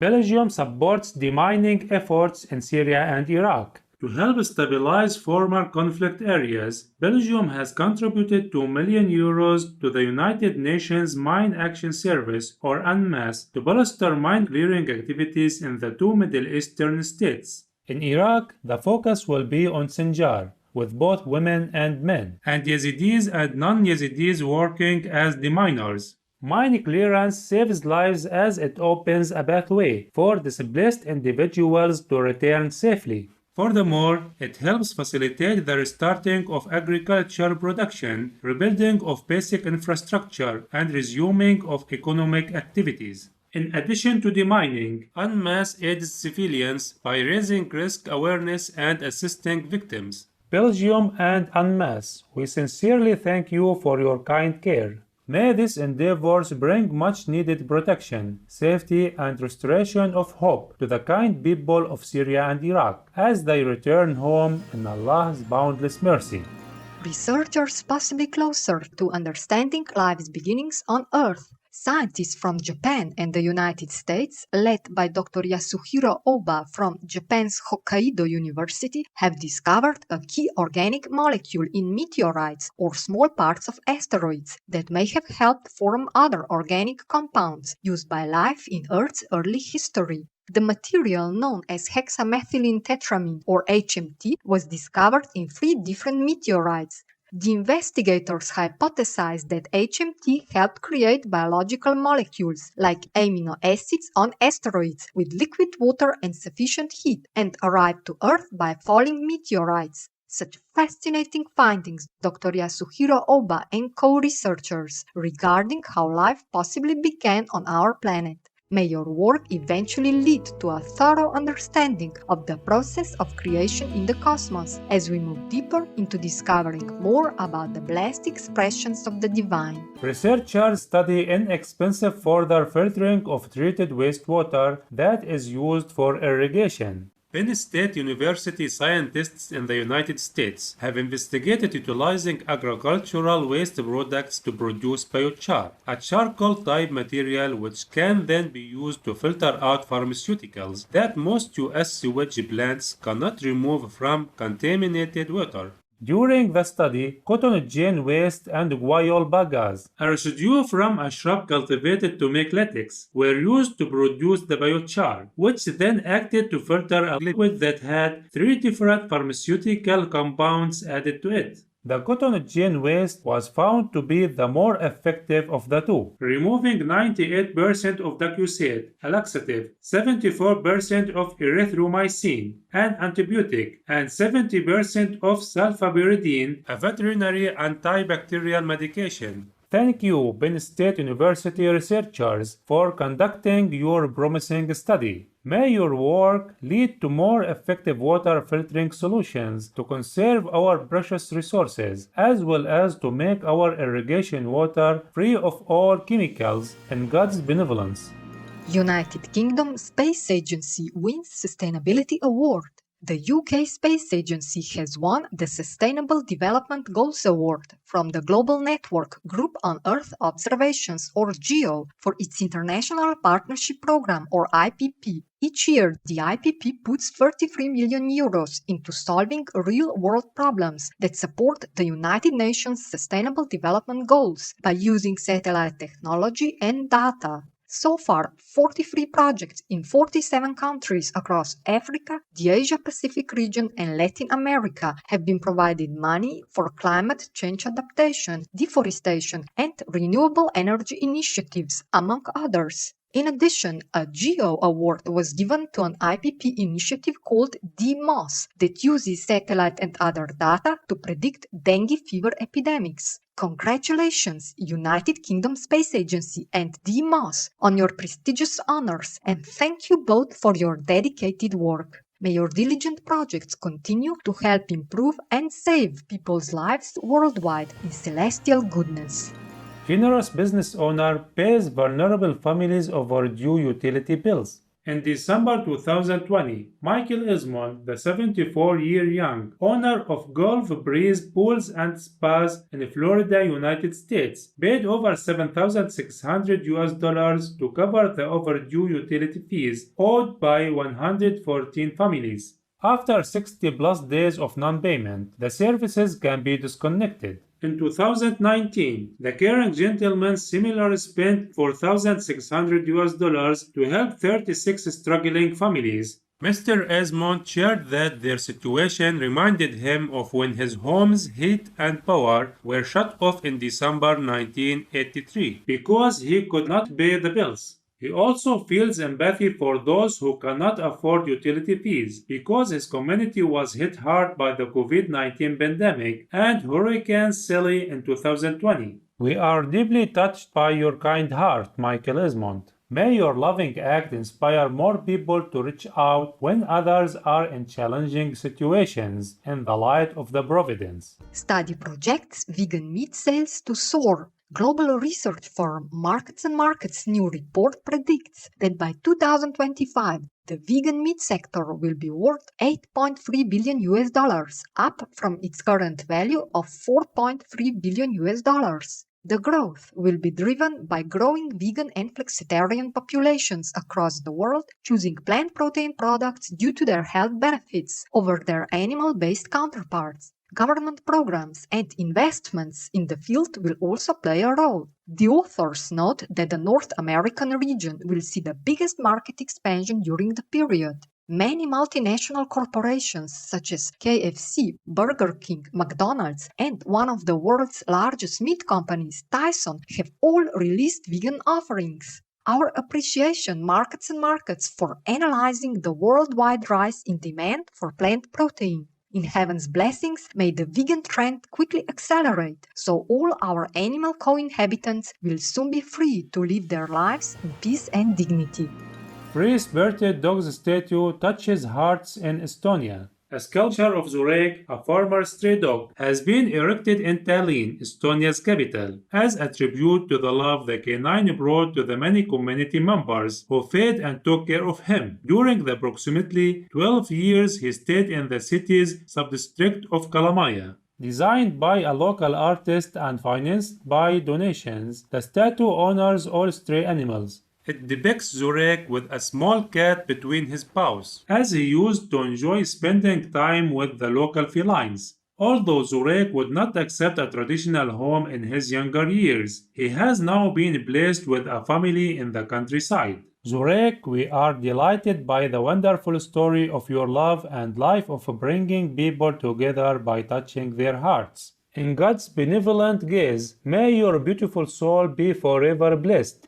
Belgium supports demining efforts in Syria and Iraq. To help stabilize former conflict areas, Belgium has contributed €2 million to the United Nations Mine Action Service, or UNMAS, to bolster mine-clearing activities in the two Middle Eastern states. In Iraq, the focus will be on Sinjar, with both women and men, and Yazidis and non-Yazidis working as deminers. Mine clearance saves lives as it opens a pathway for displaced individuals to return safely. Furthermore, it helps facilitate the restarting of agricultural production, rebuilding of basic infrastructure, and resuming of economic activities. In addition to demining, UNMAS aids civilians by raising risk awareness and assisting victims. Belgium and UNMAS, we sincerely thank you for your kind care. May these endeavors bring much-needed protection, safety, and restoration of hope to the kind people of Syria and Iraq as they return home in Allah's boundless mercy. Researchers possibly closer to understanding life's beginnings on Earth. Scientists from Japan and the United States, led by Dr. Yasuhiro Oba from Japan's Hokkaido University, have discovered a key organic molecule in meteorites or small parts of asteroids that may have helped form other organic compounds used by life in Earth's early history. The material known as hexamethylene tetramine or HMT was discovered in 3 different meteorites. The investigators hypothesized that HMT helped create biological molecules like amino acids on asteroids with liquid water and sufficient heat and arrived to Earth by falling meteorites. Such fascinating findings, Dr. Yasuhiro Oba and co-researchers, regarding how life possibly began on our planet. May your work eventually lead to a thorough understanding of the process of creation in the cosmos as we move deeper into discovering more about the blessed expressions of the divine. Researchers study inexpensive further filtering of treated wastewater that is used for irrigation. Penn State University scientists in the United States have investigated utilizing agricultural waste products to produce biochar, a charcoal-type material which can then be used to filter out pharmaceuticals that most U.S. sewage plants cannot remove from contaminated water. During the study, cotton gin waste and guayol bagasse, a residue from a shrub cultivated to make latex, were used to produce the biochar, which then acted to filter a liquid that had 3 different pharmaceutical compounds added to it. The cotton gin waste was found to be the more effective of the two, removing 98% of docusate, a laxative, 74% of erythromycin, an antibiotic, and 70% of sulfapiridine, a veterinary antibacterial medication. Thank you, Penn State University researchers, for conducting your promising study. May your work lead to more effective water filtering solutions to conserve our precious resources, as well as to make our irrigation water free of all chemicals in God's benevolence. United Kingdom Space Agency wins Sustainability Award. The UK Space Agency has won the Sustainable Development Goals Award from the Global Network Group on Earth Observations, or GEO, for its International Partnership Program, or IPP. Each year, the IPP puts €33 million into solving real-world problems that support the United Nations Sustainable Development Goals by using satellite technology and data. So far, 43 projects in 47 countries across Africa, the Asia-Pacific region, and Latin America have been provided money for climate change adaptation, deforestation, and renewable energy initiatives, among others. In addition, a GEO award was given to an IPP initiative called DMOS that uses satellite and other data to predict dengue fever epidemics. Congratulations, United Kingdom Space Agency and DMOS, on your prestigious honors, and thank you both for your dedicated work. May your diligent projects continue to help improve and save people's lives worldwide in celestial goodness. Generous business owner pays vulnerable families overdue utility bills. In December 2020, Michael Esmond, the 74-year-young owner of Gulf Breeze Pools and Spas in Florida, United States, paid over $7,600 to cover the overdue utility fees owed by 114 families. After 60-plus days of non-payment, the services can be disconnected. In 2019, the caring gentleman similarly spent $4,600 to help 36 struggling families. Mr. Esmond shared that their situation reminded him of when his home's heat and power were shut off in December 1983 because he could not pay the bills. He also feels empathy for those who cannot afford utility fees because his community was hit hard by the COVID-19 pandemic and Hurricane Sally in 2020. We are deeply touched by your kind heart, Michael Esmond. May your loving act inspire more people to reach out when others are in challenging situations in the light of the providence. Study projects vegan meat sales to soar. Global research firm Markets and Markets' new report predicts that by 2025, the vegan meat sector will be worth $8.3 billion, up from its current value of $4.3 billion. The growth will be driven by growing vegan and flexitarian populations across the world choosing plant protein products due to their health benefits over their animal-based counterparts. Government programs and investments in the field will also play a role. The authors note that the North American region will see the biggest market expansion during the period. Many multinational corporations such as KFC, Burger King, McDonald's, and one of the world's largest meat companies, Tyson, have all released vegan offerings. Our appreciation Markets and Markets for analyzing the worldwide rise in demand for plant protein. In heaven's blessings, may the vegan trend quickly accelerate, so all our animal co-inhabitants will soon be free to live their lives in peace and dignity. Free-spirited dog's statue touches hearts in Estonia. A sculpture of Zurek, a former stray dog, has been erected in Tallinn, Estonia's capital, as a tribute to the love the canine brought to the many community members who fed and took care of him. During the approximately 12 years he stayed in the city's subdistrict of Kalamaya. Designed by a local artist and financed by donations, the statue honors all stray animals. It depicts Zurek with a small cat between his paws, as he used to enjoy spending time with the local felines. Although Zurek would not accept a traditional home in his younger years, he has now been placed with a family in the countryside. Zurek, we are delighted by the wonderful story of your love and life of bringing people together by touching their hearts. In God's benevolent gaze, may your beautiful soul be forever blessed.